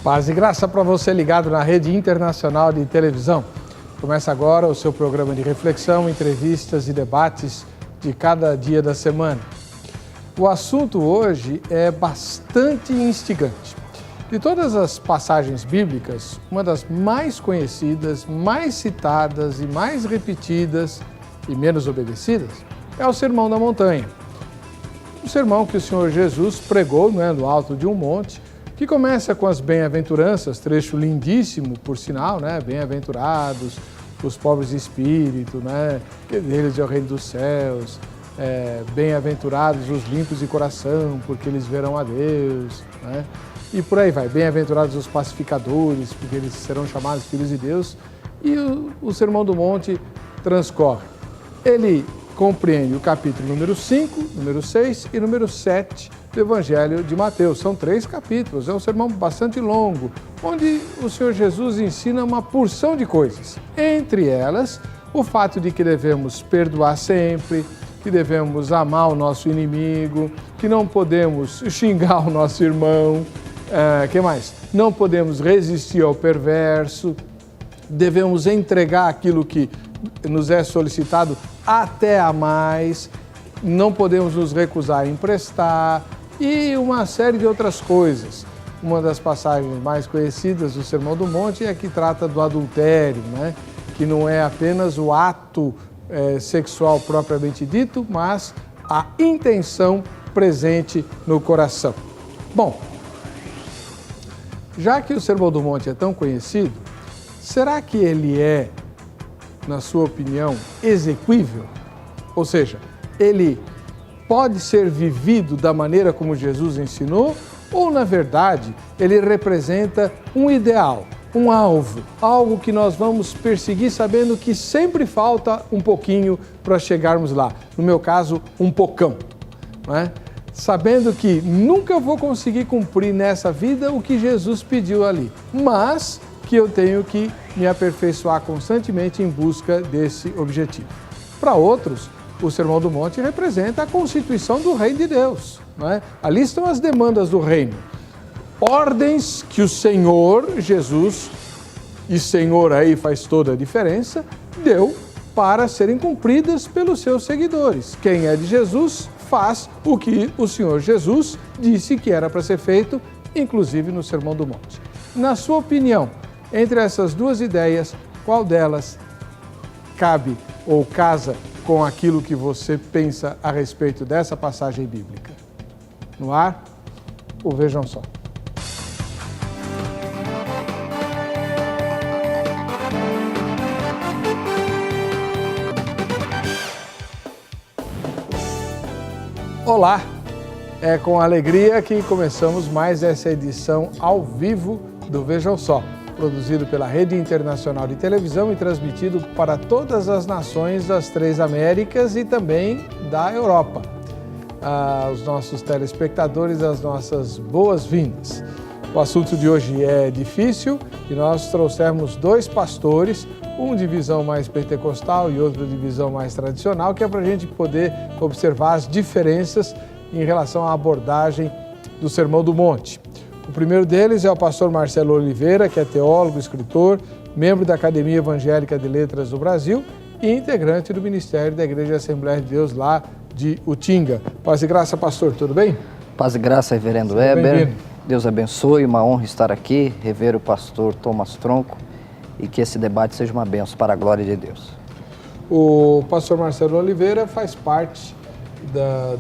Paz e graça para você ligado na Rede Internacional de Televisão. Começa agora o seu programa de reflexão, entrevistas e debates de cada dia da semana. O assunto hoje é bastante instigante. De todas as passagens bíblicas, uma das mais conhecidas, mais citadas e mais repetidas e menos obedecidas é o Sermão da Montanha. Um sermão que o Senhor Jesus pregou no alto de um monte, que começa com as bem-aventuranças, trecho lindíssimo, por sinal, bem-aventurados os pobres de espírito, que deles é o reino dos céus, bem-aventurados os limpos de coração, porque eles verão a Deus, e por aí vai, bem-aventurados os pacificadores, porque eles serão chamados filhos de Deus, e o Sermão do Monte transcorre. Ele compreende o capítulo número 5, número 6 e número 7 do Evangelho de Mateus. São 3 capítulos, é um sermão bastante longo, onde o Senhor Jesus ensina uma porção de coisas. Entre elas, o fato de que devemos perdoar sempre, que devemos amar o nosso inimigo, que não podemos xingar o nosso irmão, que mais? Não podemos resistir ao perverso, devemos entregar aquilo que nos é solicitado até a mais, não podemos nos recusar a emprestar e uma série de outras coisas. Uma das passagens mais conhecidas do Sermão do Monte é a que trata do adultério, que não é apenas o ato sexual propriamente dito, mas a intenção presente no coração. Bom, já que o Sermão do Monte é tão conhecido, será que ele é, na sua opinião, exequível? Ou seja, ele pode ser vivido da maneira como Jesus ensinou? Ou, na verdade, ele representa um ideal, um alvo, algo que nós vamos perseguir sabendo que sempre falta um pouquinho para chegarmos lá? No meu caso, um pocão, sabendo que nunca vou conseguir cumprir nessa vida o que Jesus pediu ali, mas que eu tenho que me aperfeiçoar constantemente em busca desse objetivo. Para outros, o Sermão do Monte representa a constituição do reino de Deus. Ali estão as demandas do reino. Ordens que o Senhor Jesus, e Senhor aí faz toda a diferença, deu para serem cumpridas pelos seus seguidores. Quem é de Jesus faz o que o Senhor Jesus disse que era para ser feito, inclusive no Sermão do Monte. Na sua opinião, entre essas duas ideias, qual delas cabe ou casa com aquilo que você pensa a respeito dessa passagem bíblica? No ar, ou vejam só. Olá, é com alegria que começamos mais essa edição ao vivo do Vejam Só, produzido pela Rede Internacional de Televisão e transmitido para todas as nações das 3 Américas e também da Europa. Aos nossos telespectadores, as nossas boas-vindas. O assunto de hoje é difícil e nós trouxemos 2 pastores, um de visão mais pentecostal e outro de visão mais tradicional, que é para a gente poder observar as diferenças em relação à abordagem do Sermão do Monte. O primeiro deles é o pastor Marcelo Oliveira, que é teólogo, escritor, membro da Academia Evangélica de Letras do Brasil e integrante do Ministério da Igreja Assembleia de Deus lá de Utinga. Paz e graça, pastor, tudo bem? Paz e graça, reverendo Weber. Deus abençoe, uma honra estar aqui, rever o pastor Thomas Tronco e que esse debate seja uma bênção para a glória de Deus. O pastor Marcelo Oliveira faz parte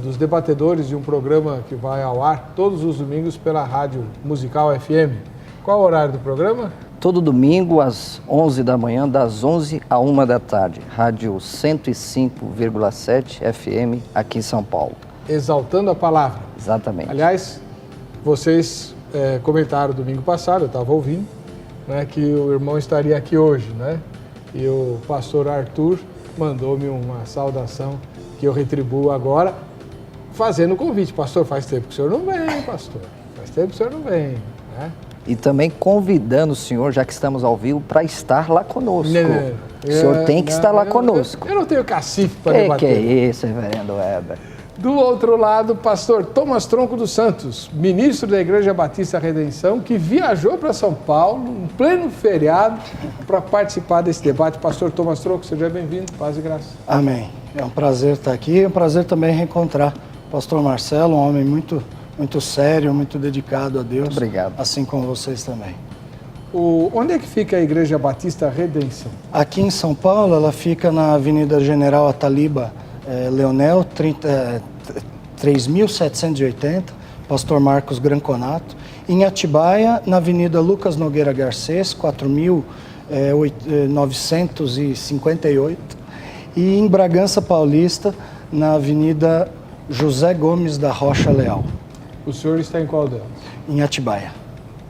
dos debatedores de um programa que vai ao ar todos os domingos pela Rádio Musical FM. Qual é o horário do programa? Todo domingo às 11 da manhã, das 11 à 1 da tarde. Rádio 105,7 FM aqui em São Paulo. Exaltando a palavra. Exatamente. Aliás, vocês comentaram domingo passado, eu estava ouvindo, que o irmão estaria aqui hoje, E o pastor Arthur mandou-me uma saudação que eu retribuo agora, fazendo o convite. Pastor, faz tempo que o senhor não vem, pastor. Faz tempo que o senhor não vem, E também convidando o senhor, já que estamos ao vivo, para estar lá conosco. O senhor tem que estar lá conosco. Eu não tenho cacife para debater. Que é isso, reverendo Weber? Do outro lado, pastor Thomas Tronco dos Santos, ministro da Igreja Batista Redenção, que viajou para São Paulo, em pleno feriado, para participar desse debate. Pastor Thomas Tronco, seja bem-vindo, paz e graça. Amém. É um prazer estar aqui, é um prazer também reencontrar o pastor Marcelo, um homem muito sério, muito dedicado a Deus. Obrigado. Assim como vocês também. Onde é que fica a Igreja Batista Redenção? Aqui em São Paulo, ela fica na Avenida General Ataliba Leonel, 3.780, pastor Marcos Granconato. Em Atibaia, na Avenida Lucas Nogueira Garcês, 4.958. E em Bragança Paulista, na Avenida José Gomes da Rocha Leal. O senhor está em qual delas? Em Atibaia.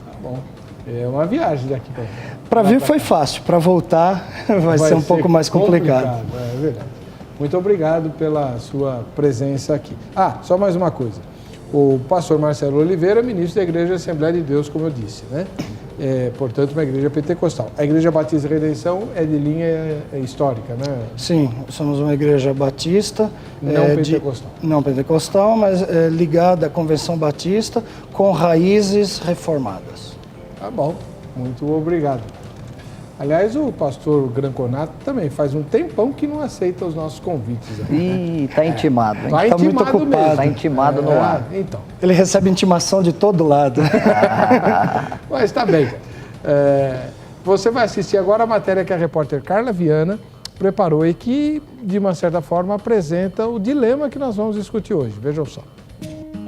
Tá bom. É uma viagem daqui para cá. Para vir foi fácil, para voltar vai ser um pouco mais complicado. É verdade. Muito obrigado pela sua presença aqui. Só mais uma coisa. O pastor Marcelo Oliveira, ministro da Igreja Assembleia de Deus, como eu disse, né? Portanto, uma igreja pentecostal. A Igreja Batista Redenção é de linha histórica, né? Sim, somos uma igreja batista. Não pentecostal. Não pentecostal, mas ligada à Convenção Batista com raízes reformadas. Tá bom, muito obrigado. Aliás, o pastor Granconato também faz um tempão que não aceita os nossos convites. Ih, tá intimado. Tá intimado muito ocupado mesmo. Tá intimado no ar. Então. Ele recebe intimação de todo lado. Mas tá bem. Você vai assistir agora a matéria que a repórter Carla Viana preparou e que, de uma certa forma, apresenta o dilema que nós vamos discutir hoje. Vejam só.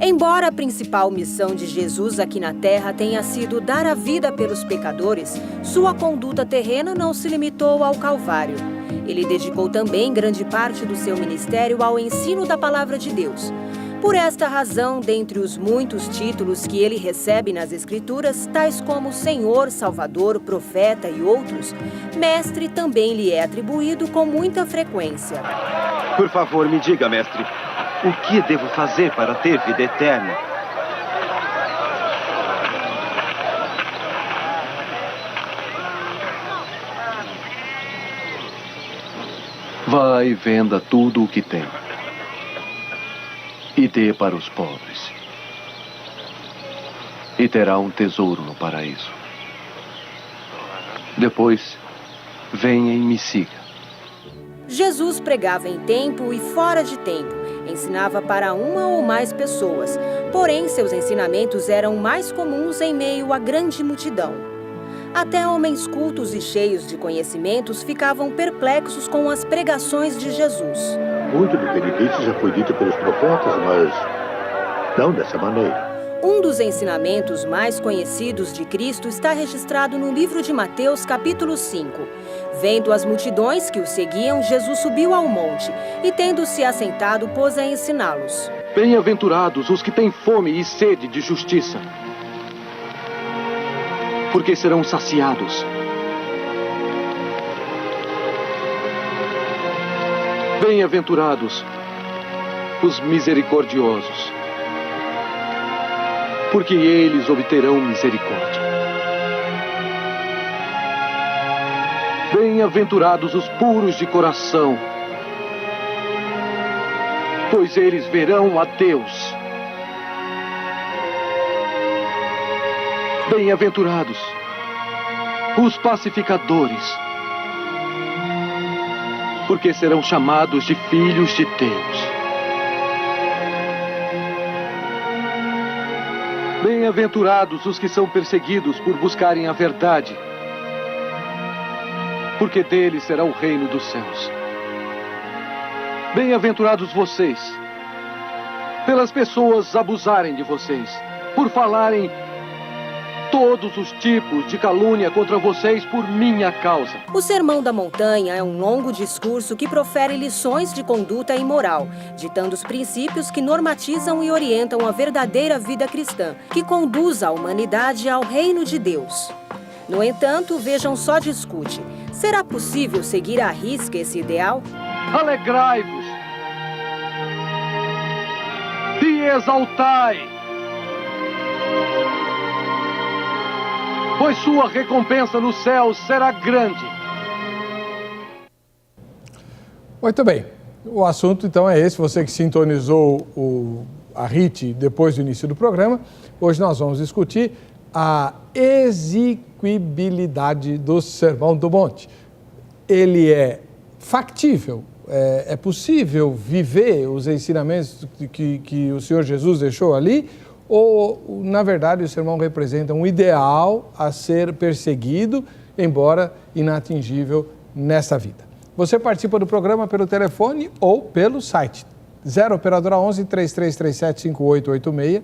Embora a principal missão de Jesus aqui na Terra tenha sido dar a vida pelos pecadores, sua conduta terrena não se limitou ao Calvário. Ele dedicou também grande parte do seu ministério ao ensino da Palavra de Deus. Por esta razão, dentre os muitos títulos que ele recebe nas Escrituras, tais como Senhor, Salvador, Profeta e outros, Mestre também lhe é atribuído com muita frequência. Por favor, me diga, mestre, o que devo fazer para ter vida eterna? Vá e venda tudo o que tem e dê para os pobres, e terá um tesouro no paraíso. Depois, venha e me siga. Jesus pregava em tempo e fora de tempo, ensinava para uma ou mais pessoas, porém seus ensinamentos eram mais comuns em meio à grande multidão. Até homens cultos e cheios de conhecimentos ficavam perplexos com as pregações de Jesus. Muito do que ele disse já foi dito pelos profetas, mas não dessa maneira. Um dos ensinamentos mais conhecidos de Cristo está registrado no livro de Mateus, capítulo 5. Vendo as multidões que o seguiam, Jesus subiu ao monte e, tendo-se assentado, pôs a ensiná-los. Bem-aventurados os que têm fome e sede de justiça, porque serão saciados. Bem-aventurados os misericordiosos, porque eles obterão misericórdia. Bem-aventurados os puros de coração, pois eles verão a Deus. Bem-aventurados os pacificadores, porque serão chamados de filhos de Deus. Bem-aventurados os que são perseguidos por buscarem a verdade, porque deles será o reino dos céus. Bem-aventurados vocês, pelas pessoas abusarem de vocês, por falarem todos os tipos de calúnia contra vocês por minha causa. O Sermão da Montanha é um longo discurso que profere lições de conduta e moral, ditando os princípios que normatizam e orientam a verdadeira vida cristã, que conduz a humanidade ao reino de Deus. No entanto, vejam só discute. Será possível seguir à risca esse ideal? Alegrai-vos e exaltai, pois sua recompensa no céu será grande. Muito bem. O assunto, então, é esse. Você que sintonizou a RIT depois do início do programa, hoje nós vamos discutir a execuibilidade do Sermão do Monte. Ele é factível? É possível viver os ensinamentos que o Senhor Jesus deixou ali? Ou, na verdade, o sermão representa um ideal a ser perseguido, embora inatingível nesta vida? Você participa do programa pelo telefone ou pelo site. 0 Operadora 11 3337 5886,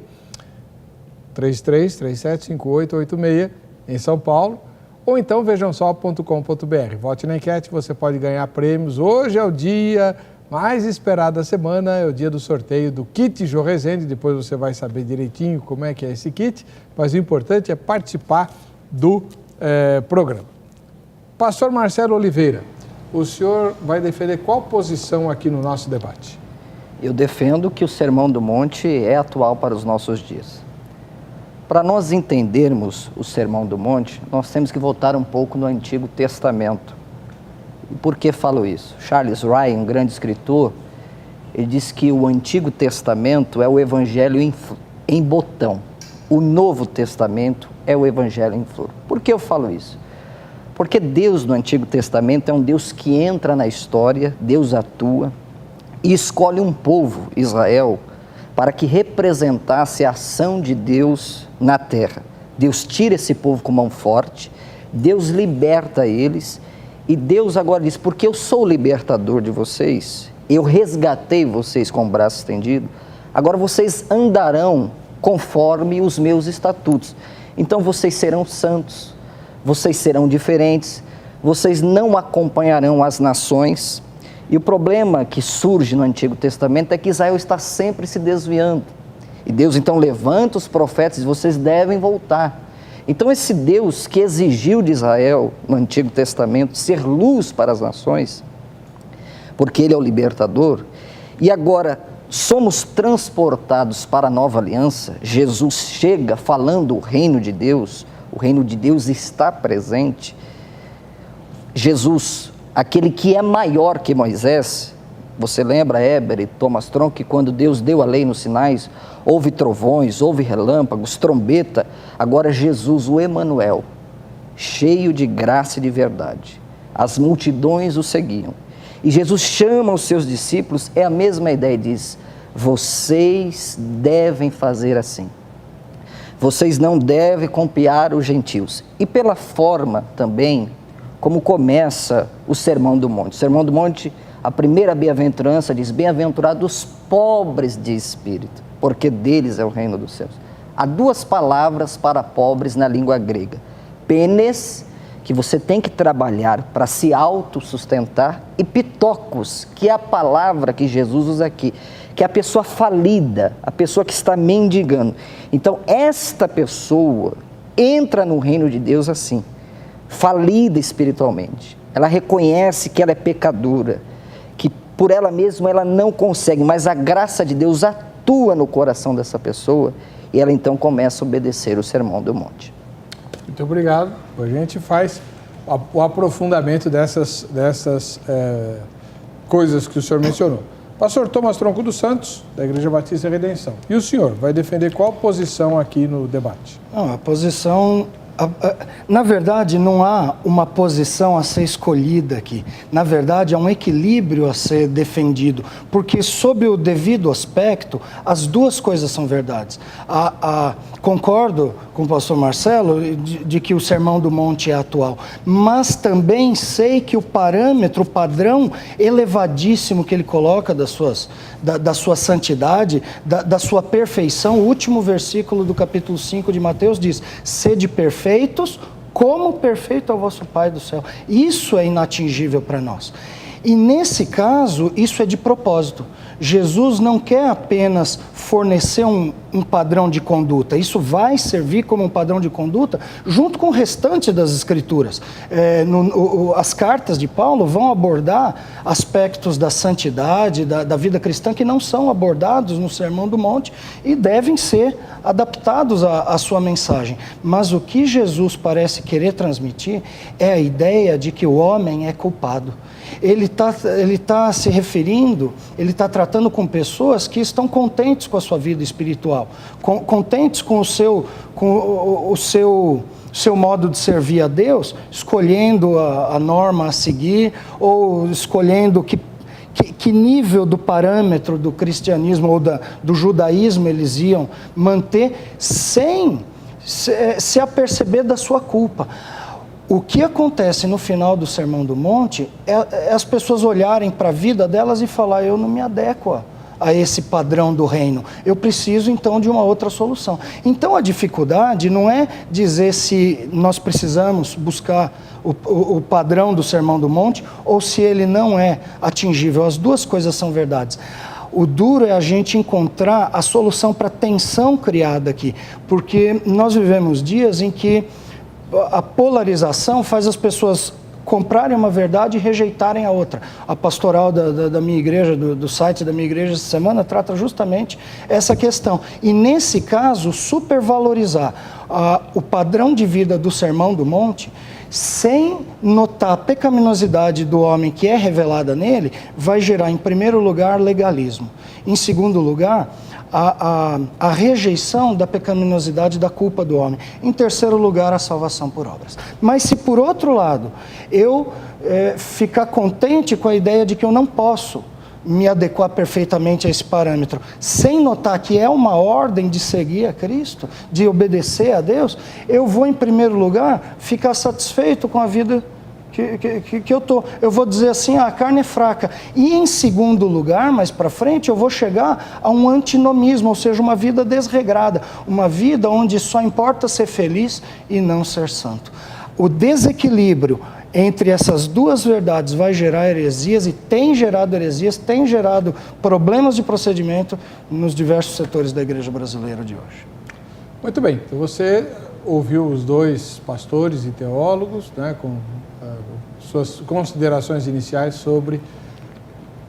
3337 5886 em São Paulo, ou então vejamsó.com.br. Vote na enquete, você pode ganhar prêmios. Hoje é o dia mais esperado da semana, é o dia do sorteio do kit Jô Rezende. Depois você vai saber direitinho como é que é esse kit, mas o importante é participar do programa. Pastor Marcelo Oliveira, o senhor vai defender qual posição aqui no nosso debate? Eu defendo que o Sermão do Monte é atual para os nossos dias. Para nós entendermos o Sermão do Monte, nós temos que voltar um pouco no Antigo Testamento. E por que falo isso? Charles Ryan, um grande escritor, ele diz que o Antigo Testamento é o Evangelho em botão. O Novo Testamento é o Evangelho em flor. Por que eu falo isso? Porque Deus no Antigo Testamento é um Deus que entra na história, Deus atua e escolhe um povo, Israel, para que representasse a ação de Deus na terra. Deus tira esse povo com mão forte, Deus liberta eles, e Deus agora diz, porque eu sou o libertador de vocês, eu resgatei vocês com o braço estendido, agora vocês andarão conforme os meus estatutos. Então vocês serão santos, vocês serão diferentes, vocês não acompanharão as nações. E o problema que surge no Antigo Testamento é que Israel está sempre se desviando. E Deus então levanta os profetas e vocês devem voltar. Então esse Deus que exigiu de Israel no Antigo Testamento ser luz para as nações, porque Ele é o libertador, e agora somos transportados para a nova aliança, Jesus chega falando o reino de Deus está presente. Jesus, aquele que é maior que Moisés, você lembra, Heber e Thomas Tronco, que quando Deus deu a lei nos Sinais, houve trovões, houve relâmpagos, trombeta. Agora Jesus, o Emanuel, cheio de graça e de verdade. As multidões o seguiam. E Jesus chama os seus discípulos, é a mesma ideia, e diz, vocês devem fazer assim. Vocês não devem copiar os gentios. E pela forma também, como começa o Sermão do Monte. O Sermão do Monte, a primeira bem-aventurança diz, bem-aventurados os pobres de espírito, porque deles é o reino dos céus. Há duas palavras para pobres na língua grega. Penes, que você tem que trabalhar para se autossustentar, e pitocos, que é a palavra que Jesus usa aqui, que é a pessoa falida, a pessoa que está mendigando. Então, esta pessoa entra no reino de Deus assim, falida espiritualmente. Ela reconhece que ela é pecadora, que por ela mesma ela não consegue, mas a graça de Deus atua no coração dessa pessoa e ela então começa a obedecer o Sermão do Monte. Muito obrigado. A gente faz o aprofundamento dessas coisas que o senhor mencionou. Pastor Thomas Tronco dos Santos, da Igreja Batista Redenção. E o senhor vai defender qual posição aqui no debate? Não, a posição... Na verdade, não há uma posição a ser escolhida aqui. Na verdade, há um equilíbrio a ser defendido, porque sob o devido aspecto, as duas coisas são verdades. Concordo com o pastor Marcelo de que o Sermão do Monte é atual, mas também sei que o parâmetro, o padrão elevadíssimo que ele coloca da sua santidade, da sua perfeição, o último versículo do capítulo 5 de Mateus diz, sede perfeitos, como perfeito é o vosso Pai do céu. Isso é inatingível para nós. E nesse caso, isso é de propósito. Jesus não quer apenas fornecer um padrão de conduta, isso vai servir como um padrão de conduta junto com o restante das Escrituras. As cartas de Paulo vão abordar aspectos da santidade, da vida cristã que não são abordados no Sermão do Monte e devem ser adaptados à sua mensagem. Mas o que Jesus parece querer transmitir é a ideia de que o homem é culpado ele tá se referindo, ele está tratando com pessoas que estão contentes com a sua vida espiritual, contentes com o seu modo de servir a Deus, escolhendo a norma a seguir, ou escolhendo que nível do parâmetro do cristianismo ou do judaísmo eles iam manter, sem se aperceber da sua culpa. O que acontece no final do Sermão do Monte é as pessoas olharem para a vida delas e falar: eu não me adequo a esse padrão do reino, eu preciso então de uma outra solução. Então a dificuldade não é dizer se nós precisamos buscar o padrão do Sermão do Monte ou se ele não é atingível. As duas coisas são verdades. O duro é a gente encontrar a solução para a tensão criada aqui, porque nós vivemos dias em que a polarização faz as pessoas comprarem uma verdade e rejeitarem a outra. A pastoral da minha igreja, do site da minha igreja essa semana, trata justamente essa questão. E nesse caso, supervalorizar o padrão de vida do Sermão do Monte, sem notar a pecaminosidade do homem que é revelada nele, vai gerar, em primeiro lugar, legalismo. Em segundo lugar, a rejeição da pecaminosidade da culpa do homem. Em terceiro lugar, a salvação por obras. Mas se por outro lado, eu ficar contente com a ideia de que eu não posso me adequar perfeitamente a esse parâmetro, sem notar que é uma ordem de seguir a Cristo, de obedecer a Deus, eu vou, em primeiro lugar, ficar satisfeito com a vida que eu estou. Eu vou dizer assim: a carne é fraca. E em segundo lugar, mais para frente, eu vou chegar a um antinomismo, ou seja, uma vida desregrada, uma vida onde só importa ser feliz e não ser santo. O desequilíbrio entre essas duas verdades vai gerar heresias, e tem gerado heresias, tem gerado problemas de procedimento nos diversos setores da igreja brasileira de hoje. Muito bem, então você ouviu os dois pastores e teólogos, né, com suas considerações iniciais sobre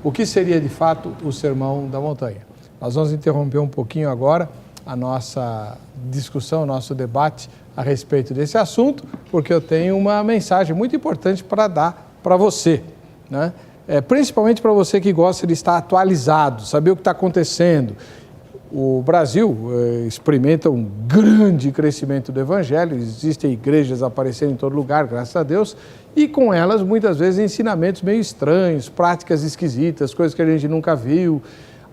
o que seria de fato o Sermão da Montanha. Nós vamos interromper um pouquinho agora a nossa discussão, o nosso debate a respeito desse assunto, porque eu tenho uma mensagem muito importante para dar para você, né? Principalmente para você que gosta de estar atualizado, saber o que está acontecendo. O Brasil experimenta um grande crescimento do Evangelho, existem igrejas aparecendo em todo lugar, graças a Deus, e com elas muitas vezes ensinamentos meio estranhos, práticas esquisitas, coisas que a gente nunca viu.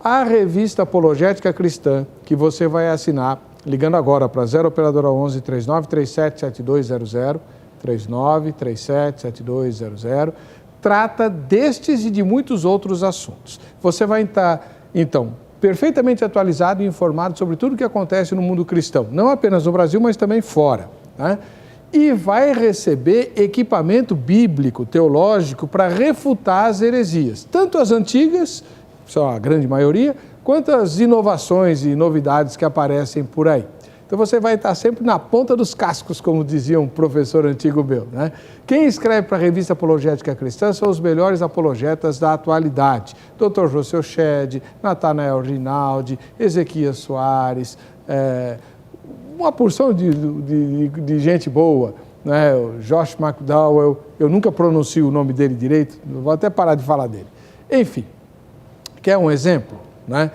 A revista Apologética Cristã, que você vai assinar, ligando agora para 0 Operadora 11 3937 7200, 3937 7200, trata destes e de muitos outros assuntos. Você vai estar, então, perfeitamente atualizado e informado sobre tudo o que acontece no mundo cristão, não apenas no Brasil, mas também fora, né? E vai receber equipamento bíblico, teológico, para refutar as heresias, tanto as antigas, são a grande maioria, quanto as inovações e novidades que aparecem por aí. Então você vai estar sempre na ponta dos cascos, como dizia um professor antigo meu, né? Quem escreve para a revista Apologética Cristã são os melhores apologetas da atualidade. Dr. Russell Shedd, Nathanael Rinaldi, Ezequias Soares, uma porção de gente boa, né? O Josh McDowell, eu nunca pronuncio o nome dele direito, vou até parar de falar dele. Enfim, quer um exemplo, né?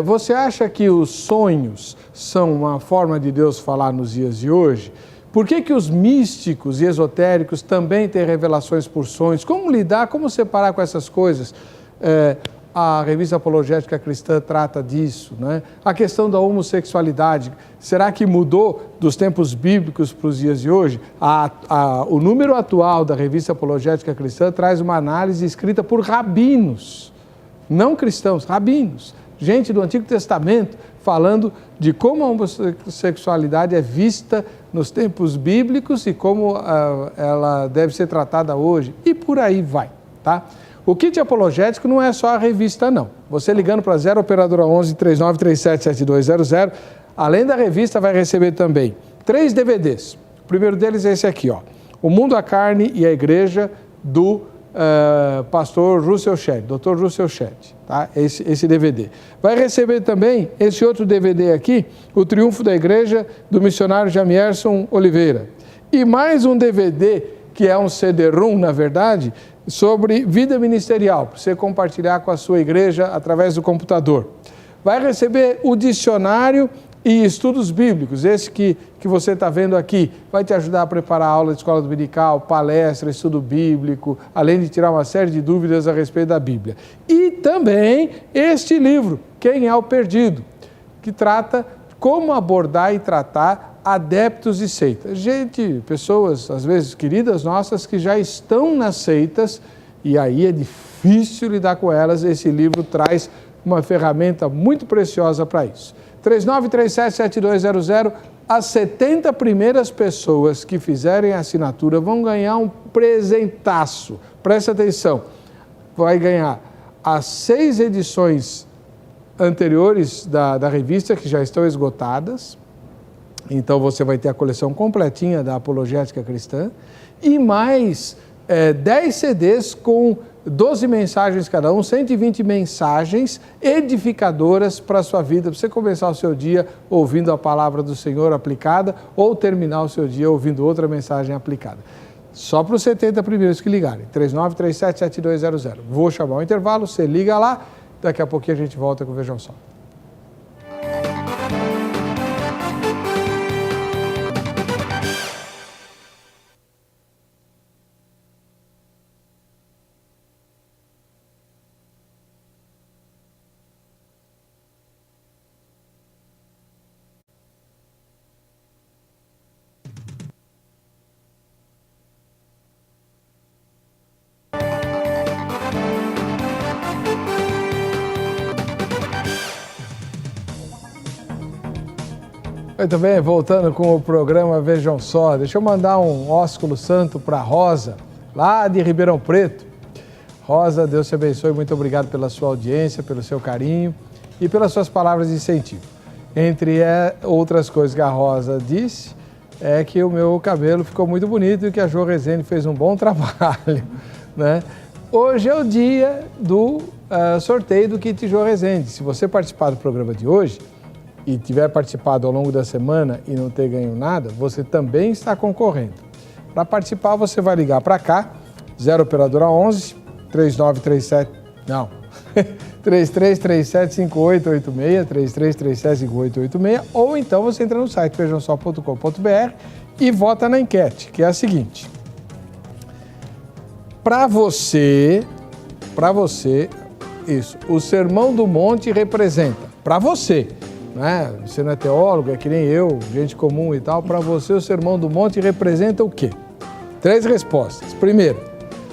Você acha que os sonhos são uma forma de Deus falar nos dias de hoje? Por que os místicos e esotéricos também têm revelações por sonhos? Como lidar, como separar com essas coisas? A revista Apologética Cristã trata disso, né? A questão da homossexualidade, será que mudou dos tempos bíblicos para os dias de hoje? O número atual da revista Apologética Cristã traz uma análise escrita por rabinos, não cristãos, rabinos, gente do Antigo Testamento, falando de como a homossexualidade é vista nos tempos bíblicos e como ela deve ser tratada hoje, e por aí vai, tá? O kit apologético não é só a revista, não. Você ligando para 0 Operadora 11 3937 7200, além da revista, vai receber também 3 DVDs. O primeiro deles é esse aqui, ó, O Mundo, a Carne e a Igreja, do pastor Russell Shedd, Dr. Russell Shedd, tá? Esse DVD. Vai receber também esse outro DVD aqui, O Triunfo da Igreja, do missionário Jamierson Oliveira. E mais um DVD, que é um CD-ROM, na verdade, sobre vida ministerial, para você compartilhar com a sua igreja através do computador. Vai receber o dicionário e estudos bíblicos, esse que você está vendo aqui, vai te ajudar a preparar a aula de escola dominical, palestra, estudo bíblico, além de tirar uma série de dúvidas a respeito da Bíblia. E também este livro, Quem é o Perdido, que trata como abordar e tratar adeptos de seitas. Pessoas, às vezes queridas nossas, que já estão nas seitas e aí é difícil lidar com elas. Esse livro traz uma ferramenta muito preciosa para isso. 3937-7200, as 70 primeiras pessoas que fizerem a assinatura vão ganhar um presentaço. Presta atenção, vai ganhar as 6 edições anteriores da revista, que já estão esgotadas. Então você vai ter a coleção completinha da Apologética Cristã e mais 10 CDs com 12 mensagens cada um, 120 mensagens edificadoras para a sua vida, para você começar o seu dia ouvindo a palavra do Senhor aplicada ou terminar o seu dia ouvindo outra mensagem aplicada. Só para os 70 primeiros que ligarem, 3937-7200. Vou chamar o intervalo, você liga lá, daqui a pouquinho a gente volta com o Vejam Só. Muito bem, voltando com o programa Vejam Só, deixa eu mandar um ósculo santo para Rosa, lá de Ribeirão Preto. Rosa, Deus te abençoe, muito obrigado pela sua audiência, pelo seu carinho e pelas suas palavras de incentivo. Entre outras coisas que a Rosa disse, é que o meu cabelo ficou muito bonito e que a Jo Rezende fez um bom trabalho, né? Hoje é o dia do sorteio do kit Jo Rezende. Se você participar do programa de hoje e tiver participado ao longo da semana e não ter ganho nada, você também está concorrendo. Para participar, você vai ligar para cá, 0 operadora 11 3937, não, 3337-5886, 3337-5886, ou então você entra no site vejamsó.com.br e vota na enquete, que é a seguinte: para você, isso, o Sermão do Monte representa, para você, né? Você não é teólogo, é que nem eu, gente comum e tal, para você o Sermão do Monte representa o quê? 3 respostas. Primeiro,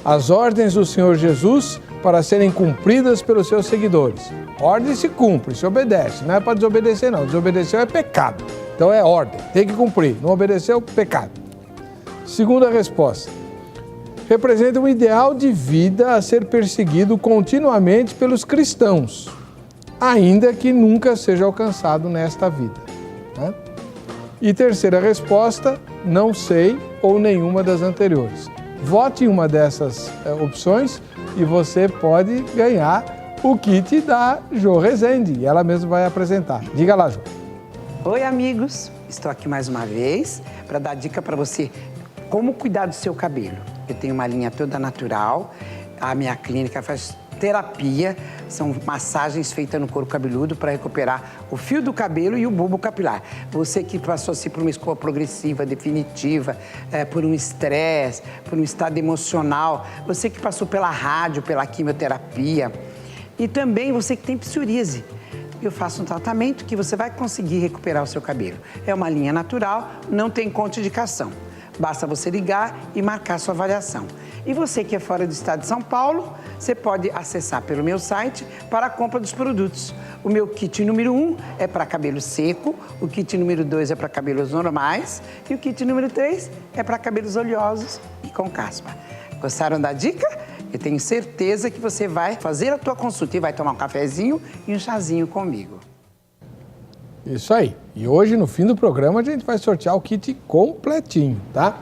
as ordens do Senhor Jesus para serem cumpridas pelos seus seguidores. Ordem se cumpre, se obedece, não é para desobedecer não, desobedecer é pecado, então é ordem, tem que cumprir, não obedeceu, pecado. Segunda resposta, representa um ideal de vida a ser perseguido continuamente pelos cristãos, ainda que nunca seja alcançado nesta vida, né? E terceira resposta, não sei ou nenhuma das anteriores. Vote em uma dessas opções e você pode ganhar o kit da Jo Rezende, e ela mesma vai apresentar. Diga lá, Jo. Oi, amigos. Estou aqui mais uma vez para dar dica para você como cuidar do seu cabelo. Eu tenho uma linha toda natural, a minha clínica faz terapia, são massagens feitas no couro cabeludo para recuperar o fio do cabelo e o bulbo capilar. Você que passou assim por uma escova progressiva, definitiva, por um estresse, por um estado emocional, você que passou pela rádio, pela quimioterapia e também você que tem psoríase. Eu faço um tratamento que você vai conseguir recuperar o seu cabelo. É uma linha natural, não tem contraindicação. Basta você ligar e marcar sua avaliação. E você que é fora do estado de São Paulo, você pode acessar pelo meu site para a compra dos produtos. O meu kit número 1 é para cabelo seco, o kit número 2 é para cabelos normais e o kit número 3 é para cabelos oleosos e com caspa. Gostaram da dica? Eu tenho certeza que você vai fazer a tua consulta e vai tomar um cafezinho e um chazinho comigo. Isso aí. E hoje, no fim do programa, a gente vai sortear o kit completinho, tá?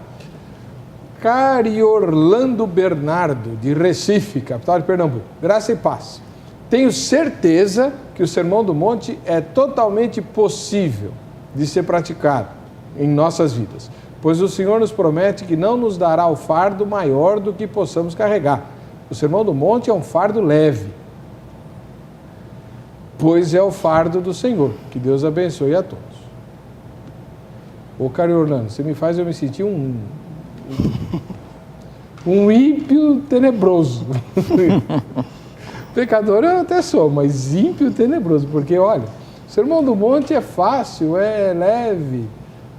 Cariorlando Bernardo, de Recife, capital de Pernambuco. Graça e paz. Tenho certeza que o Sermão do Monte é totalmente possível de ser praticado em nossas vidas, pois o Senhor nos promete que não nos dará o fardo maior do que possamos carregar. O Sermão do Monte é um fardo leve, pois é o fardo do Senhor. Que Deus abençoe a todos. Ô, Caio Orlando, você me faz eu me sentir um ímpio tenebroso. Pecador eu até sou, mas ímpio tenebroso, porque olha, o Sermão do Monte é fácil, é leve,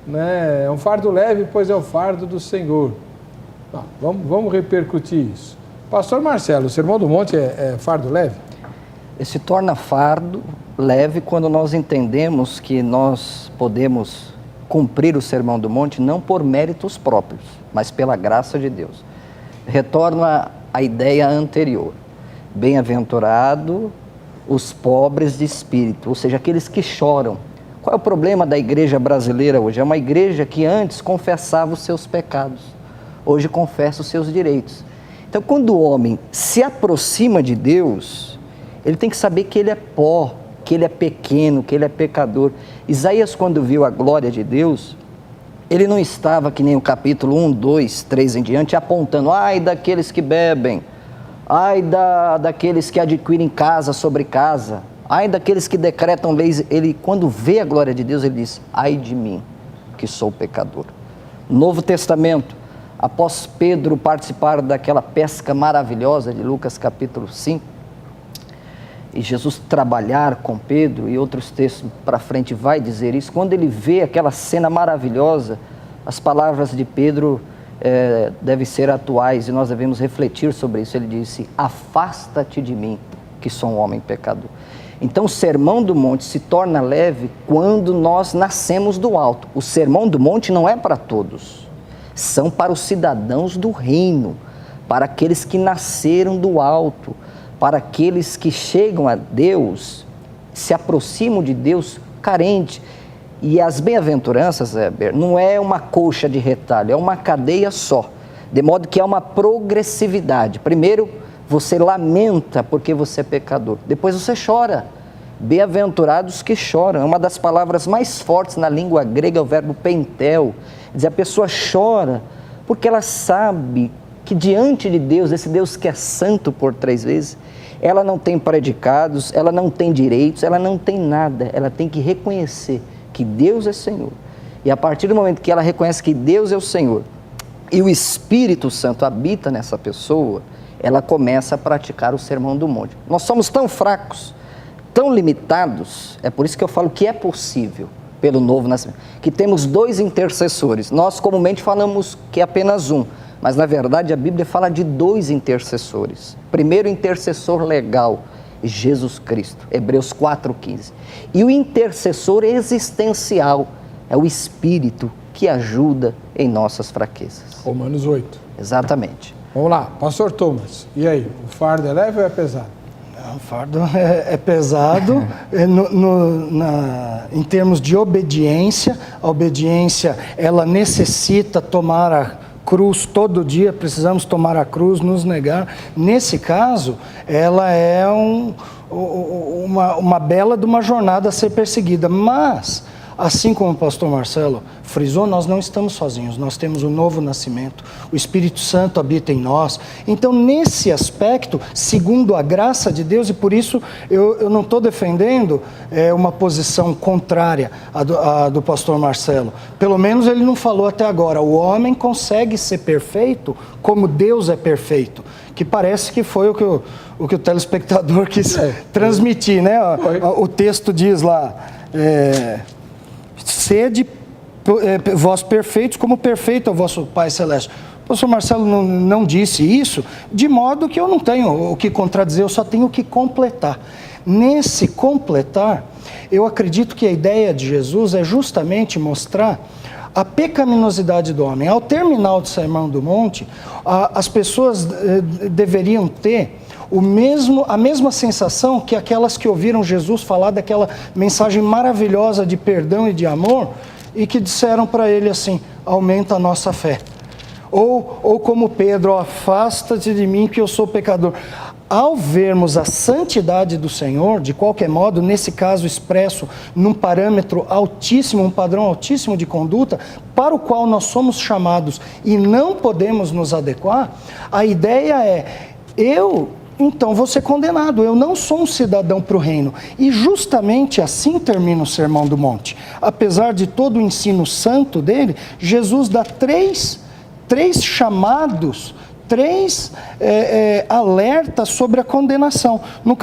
né? É um fardo leve, pois é o fardo do Senhor. Vamos repercutir isso. Pastor Marcelo, o Sermão do Monte é fardo leve? Ele se torna fardo leve quando nós entendemos que nós podemos cumprir o Sermão do Monte não por méritos próprios, mas pela graça de Deus. Retorno à ideia anterior. Bem-aventurado os pobres de espírito, ou seja, aqueles que choram. Qual é o problema da igreja brasileira hoje? É uma igreja que antes confessava os seus pecados, hoje confessa os seus direitos. Então, quando o homem se aproxima de Deus, ele tem que saber que ele é pó, que ele é pequeno, que ele é pecador. Isaías, quando viu a glória de Deus, ele não estava, que nem o capítulo 1, 2, 3 em diante, apontando, ai daqueles que bebem, ai daqueles que adquirem casa sobre casa, ai daqueles que decretam leis. Ele, quando vê a glória de Deus, ele diz, ai de mim, que sou pecador. Novo Testamento, após Pedro participar daquela pesca maravilhosa de Lucas capítulo 5, e Jesus trabalhar com Pedro, e outros textos para frente vai dizer isso, quando ele vê aquela cena maravilhosa, as palavras de Pedro devem ser atuais e nós devemos refletir sobre isso. Ele disse, afasta-te de mim, que sou um homem pecador. Então o Sermão do Monte se torna leve quando nós nascemos do alto. O Sermão do Monte não é para todos, são para os cidadãos do reino, para aqueles que nasceram do alto, para aqueles que chegam a Deus, se aproximam de Deus carente. E as bem-aventuranças, Heber, não é uma colcha de retalho, é uma cadeia só, de modo que é uma progressividade. Primeiro, você lamenta porque você é pecador, depois você chora. Bem-aventurados que choram, é uma das palavras mais fortes na língua grega, é o verbo pentel. Diz, a pessoa chora porque ela sabe que diante de Deus, esse Deus que é santo por 3 vezes, ela não tem predicados, ela não tem direitos, ela não tem nada, ela tem que reconhecer que Deus é Senhor. E a partir do momento que ela reconhece que Deus é o Senhor e o Espírito Santo habita nessa pessoa, ela começa a praticar o Sermão do Monte. Nós somos tão fracos, tão limitados, é por isso que eu falo que é possível, pelo novo nascimento, que temos 2 intercessores. Nós comumente falamos que é apenas um, mas na verdade a Bíblia fala de 2 intercessores. Primeiro intercessor legal, Jesus Cristo, Hebreus 4,15. E o intercessor existencial é o Espírito que ajuda em nossas fraquezas. Romanos 8. Exatamente. Vamos lá, pastor Thomas, e aí, o fardo é leve ou é pesado? O fardo é pesado em termos de obediência. A obediência, ela necessita tomar a cruz todo dia, precisamos tomar a cruz, nos negar. Nesse caso, ela é uma bela de uma jornada a ser perseguida, mas, assim como o pastor Marcelo frisou, nós não estamos sozinhos, nós temos um novo nascimento, o Espírito Santo habita em nós. Então, nesse aspecto, segundo a graça de Deus, e por isso eu não estou defendendo uma posição contrária à do pastor Marcelo, pelo menos ele não falou até agora, o homem consegue ser perfeito como Deus é perfeito, que parece que foi o que o telespectador quis transmitir, né? O texto diz lá, sede vós perfeitos, como perfeito é o vosso Pai Celeste. O pastor Marcelo não disse isso, de modo que eu não tenho o que contradizer, eu só tenho o que completar. Nesse completar, eu acredito que a ideia de Jesus é justamente mostrar a pecaminosidade do homem. Ao terminar o Sermão do Monte, as pessoas deveriam ter a mesma sensação que aquelas que ouviram Jesus falar daquela mensagem maravilhosa de perdão e de amor e que disseram para ele assim, aumenta a nossa fé. Ou como Pedro, afasta-te de mim que eu sou pecador. Ao vermos a santidade do Senhor, de qualquer modo, nesse caso expresso num parâmetro altíssimo, um padrão altíssimo de conduta, para o qual nós somos chamados e não podemos nos adequar, a ideia é então vou ser condenado. Eu não sou um cidadão para o reino. E justamente assim termina o Sermão do Monte. Apesar de todo o ensino santo dele, Jesus dá três chamados, três alertas sobre a condenação. No